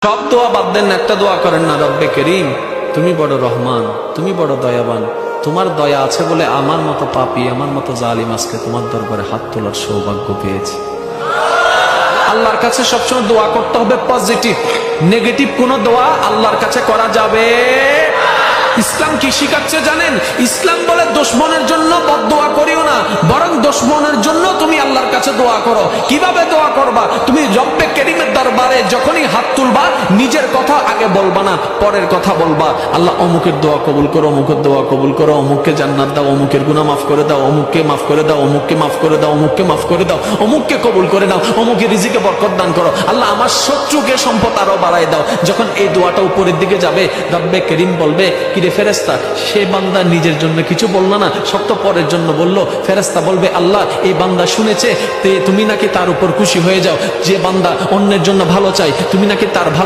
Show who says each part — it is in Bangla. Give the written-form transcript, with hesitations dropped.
Speaker 1: সব দোয়া বাদ দেন, একটা দোয়া করেন না, রব্বে করিম তুমি বড় রহমান, তুমি বড় দয়াবান, তোমার দয়া আছে বলে আমার মতো পাপী, আমার মতো জালিম আজকে তোমার দরবারে হাত তোলার সৌভাগ্য পেয়েছে। আল্লাহর কাছে সবসময় দোয়া করতে হবে পজিটিভ, নেগেটিভ কোন দোয়া আল্লাহর কাছে করা যাবে। ইসলাম কি শিখাচ্ছে জানেন? ইসলাম বলে দুশমনের জন্য বদদোয়া করিও না, বরং দুশমনের জন্য তুমি আল্লাহর কাছে দোয়া করো। কিভাবে দোয়া করবা? তুমি রব্বে করিমের দরবারে যখনই হাত তুলবা, নিজের কথা আগে বলবা না, পরের কথা বলবা। আল্লাহ অমুকের দোয়া কবুল করো, অমুকের দোয়া কবুল করো, অমুককে জান্নাত দাও, অমুকের গুনাহ মাফ করে দাও, অমুককে মাফ করে দাও, অমুককে মাফ করে দাও, অমুককে মাফ করে দাও, অমুককে কবুল করে দাও, অমুকের রিজিকে বরকত দান করো। আল্লাহ আমার শত্রুকে সম্পদ আরো বাড়ায় দাও। যখন এই দোয়াটা উপরের দিকে যাবে, রব্বে করিম বলবে, কিরে ফেরেশতা, সে বান্দা নিজের জন্য কিছু বললো না, সব তো পরের জন্য বললো। ফেরেশতা বলবে, আল্লাহ এই বান্দা শুনেছে তুমি নাকি তার উপর খুশি হয়ে যাও, যে বান্দা অন্যের জন্য ভালো চাই তুমি নাকি তার ভালো